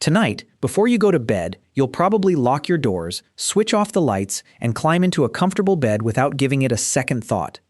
Tonight, before you go to bed, you'll probably lock your doors, switch off the lights, and climb into a comfortable bed without giving it a second thought.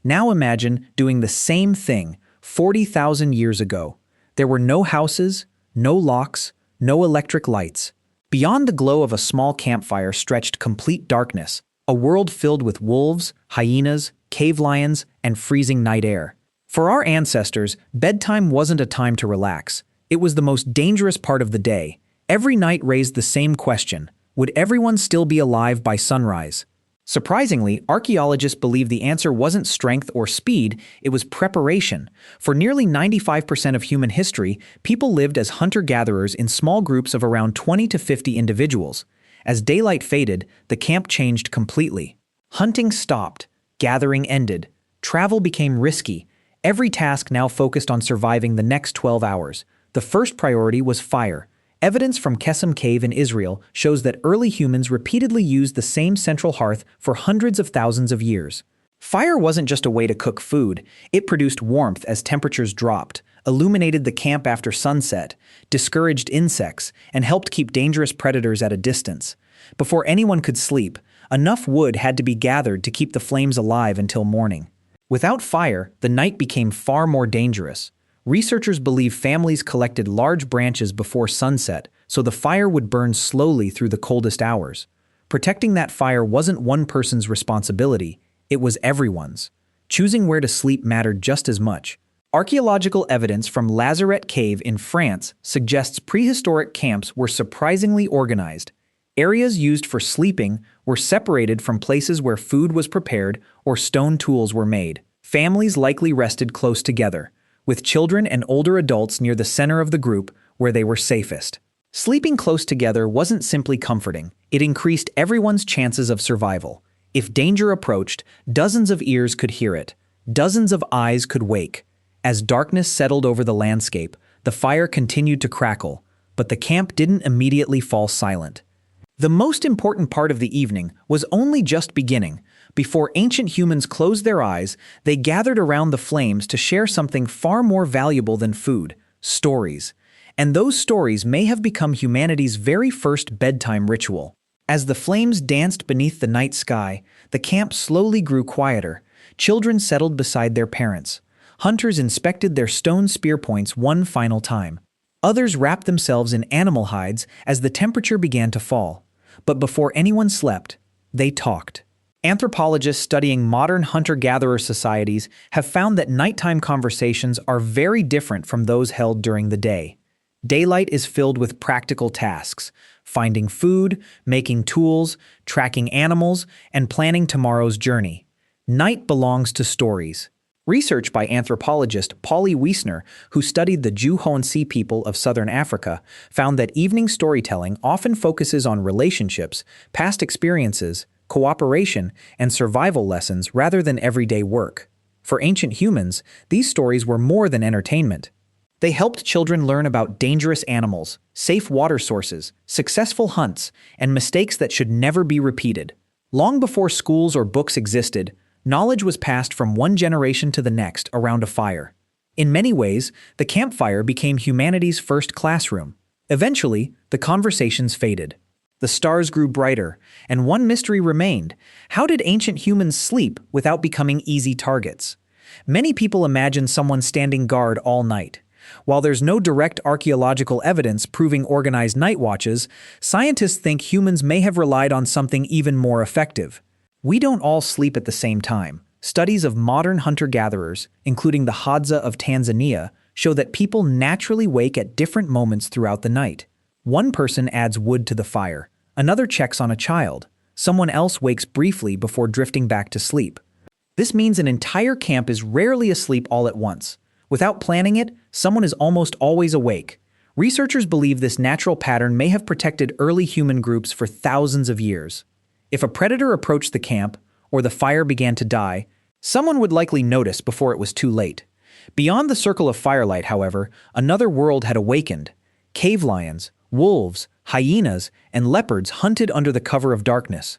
Now imagine doing the same thing 40,000 years ago. There were no houses, no locks, no electric lights. Beyond the glow of a small campfire stretched complete darkness, a world filled with wolves, hyenas, cave lions, and freezing night air. For our ancestors, bedtime wasn't a time to relax. It was the most dangerous part of the day. Every night raised the same question: would everyone still be alive by sunrise? Surprisingly, archaeologists believe the answer wasn't strength or speed, it was preparation. For nearly 95% of human history, people lived as hunter-gatherers in small groups of around 20 to 50 individuals. As daylight faded, the camp changed completely. Hunting stopped, gathering ended, travel became risky. Every task now focused on surviving the next 12 hours. The first priority was fire. Evidence from Kesem Cave in Israel shows that early humans repeatedly used the same central hearth for hundreds of thousands of years. Fire wasn't just a way to cook food, it produced warmth as temperatures dropped, illuminated the camp after sunset, discouraged insects, and helped keep dangerous predators at a distance. Before anyone could sleep, enough wood had to be gathered to keep the flames alive until morning. Without fire, the night became far more dangerous. Researchers believe families collected large branches before sunset so the fire would burn slowly through the coldest hours. Protecting that fire wasn't one person's responsibility, it was everyone's. Choosing where to sleep mattered just as much. Archaeological evidence from Lazaret Cave in France suggests prehistoric camps were surprisingly organized. Areas used for sleeping were separated from places where food was prepared or stone tools were made. Families likely rested close together, with children and older adults near the center of the group where they were safest. Sleeping close together wasn't simply comforting, it increased everyone's chances of survival. If danger approached, dozens of ears could hear it, dozens of eyes could wake. As darkness settled over the landscape, the fire continued to crackle, but the camp didn't immediately fall silent. The most important part of the evening was only just beginning. Before ancient humans closed their eyes, they gathered around the flames to share something far more valuable than food: stories. And those stories may have become humanity's very first bedtime ritual. As the flames danced beneath the night sky, the camp slowly grew quieter. Children settled beside their parents. Hunters inspected their stone spear points one final time. Others wrapped themselves in animal hides as the temperature began to fall. But before anyone slept, they talked. Anthropologists studying modern hunter-gatherer societies have found that nighttime conversations are very different from those held during the day. Daylight is filled with practical tasks: finding food, making tools, tracking animals, and planning tomorrow's journey. Night belongs to stories. Research by anthropologist Polly Wiesner, who studied the Juhonsi people of southern Africa, found that evening storytelling often focuses on relationships, past experiences, cooperation, and survival lessons rather than everyday work. For ancient humans, these stories were more than entertainment. They helped children learn about dangerous animals, safe water sources, successful hunts, and mistakes that should never be repeated. Long before schools or books existed, knowledge was passed from one generation to the next around a fire. In many ways, the campfire became humanity's first classroom. Eventually, the conversations faded. The stars grew brighter, and one mystery remained: how did ancient humans sleep without becoming easy targets? Many people imagine someone standing guard all night. While there's no direct archaeological evidence proving organized night watches, scientists think humans may have relied on something even more effective. We don't all sleep at the same time. Studies of modern hunter-gatherers, including the Hadza of Tanzania, show that people naturally wake at different moments throughout the night. One person adds wood to the fire, another checks on a child, someone else wakes briefly before drifting back to sleep. This means an entire camp is rarely asleep all at once. Without planning it, someone is almost always awake. Researchers believe this natural pattern may have protected early human groups for thousands of years. If a predator approached the camp, or the fire began to die, someone would likely notice before it was too late. Beyond the circle of firelight, however, another world had awakened. Cave lions, wolves, hyenas, and leopards hunted under the cover of darkness.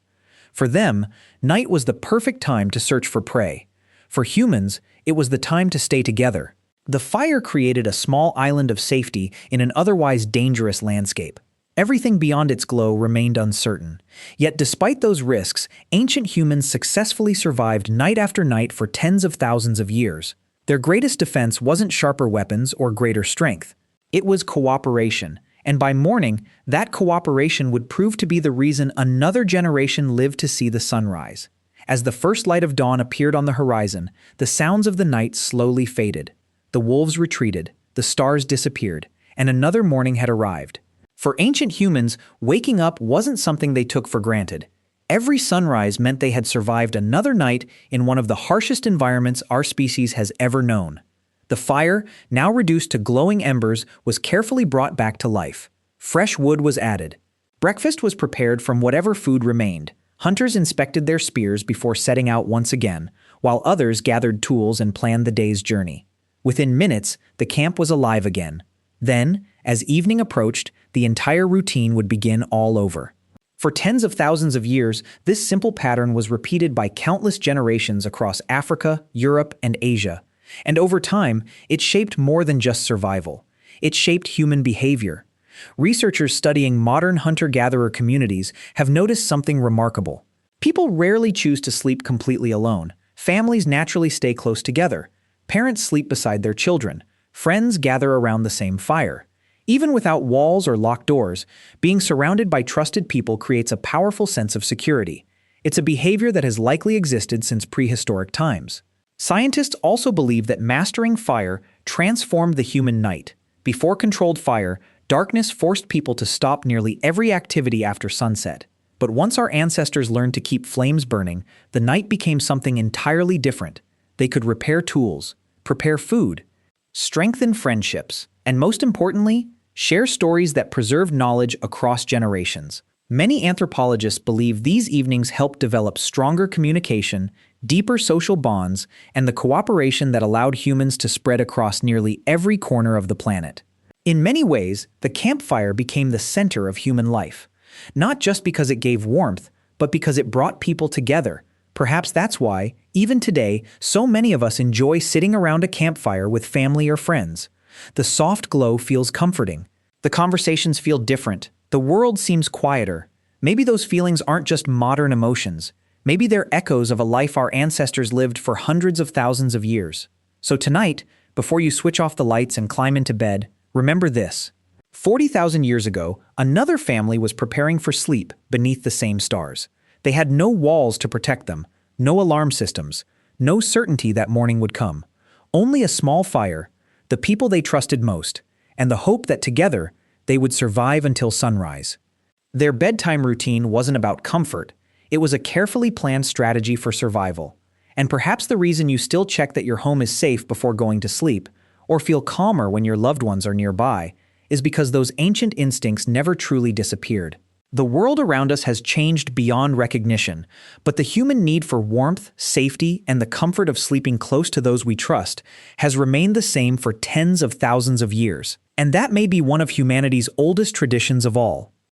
For them, night was the perfect time to search for prey. For humans, it was the time to stay together. The fire created a small island of safety in an otherwise dangerous landscape. Everything beyond its glow remained uncertain. Yet despite those risks, ancient humans successfully survived night after night for tens of thousands of years. Their greatest defense wasn't sharper weapons or greater strength. It was cooperation, and by morning, that cooperation would prove to be the reason another generation lived to see the sunrise. As the first light of dawn appeared on the horizon, the sounds of the night slowly faded. The wolves retreated, the stars disappeared, and another morning had arrived. For ancient humans, waking up wasn't something they took for granted. Every sunrise meant they had survived another night in one of the harshest environments our species has ever known. The fire, now reduced to glowing embers, was carefully brought back to life. Fresh wood was added. Breakfast was prepared from whatever food remained. Hunters inspected their spears before setting out once again, while others gathered tools and planned the day's journey. Within minutes, the camp was alive again. Then, as evening approached, the entire routine would begin all over. For tens of thousands of years, this simple pattern was repeated by countless generations across Africa, Europe, and Asia. And over time, it shaped more than just survival. It shaped human behavior. Researchers studying modern hunter-gatherer communities have noticed something remarkable. People rarely choose to sleep completely alone. Families naturally stay close together. Parents sleep beside their children. Friends gather around the same fire. Even without walls or locked doors, being surrounded by trusted people creates a powerful sense of security. It's a behavior that has likely existed since prehistoric times. Scientists also believe that mastering fire transformed the human night. Before controlled fire, darkness forced people to stop nearly every activity after sunset. But once our ancestors learned to keep flames burning, the night became something entirely different. They could repair tools, prepare food, strengthen friendships, and most importantly, share stories that preserve knowledge across generations. Many anthropologists believe these evenings helped develop stronger communication, deeper social bonds, and the cooperation that allowed humans to spread across nearly every corner of the planet. In many ways, the campfire became the center of human life, not just because it gave warmth, but because it brought people together. Perhaps that's why, even today, so many of us enjoy sitting around a campfire with family or friends. The soft glow feels comforting. The conversations feel different. The world seems quieter. Maybe those feelings aren't just modern emotions. Maybe they're echoes of a life our ancestors lived for hundreds of thousands of years. So tonight, before you switch off the lights and climb into bed, remember this. 40,000 years ago, another family was preparing for sleep beneath the same stars. They had no walls to protect them, no alarm systems, no certainty that morning would come. Only a small fire, the people they trusted most, and the hope that together they would survive until sunrise. Their bedtime routine wasn't about comfort. It was a carefully planned strategy for survival. And perhaps the reason you still check that your home is safe before going to sleep, or feel calmer when your loved ones are nearby, is because those ancient instincts never truly disappeared. The world around us has changed beyond recognition, but the human need for warmth, safety, and the comfort of sleeping close to those we trust has remained the same for tens of thousands of years. And that may be one of humanity's oldest traditions of all.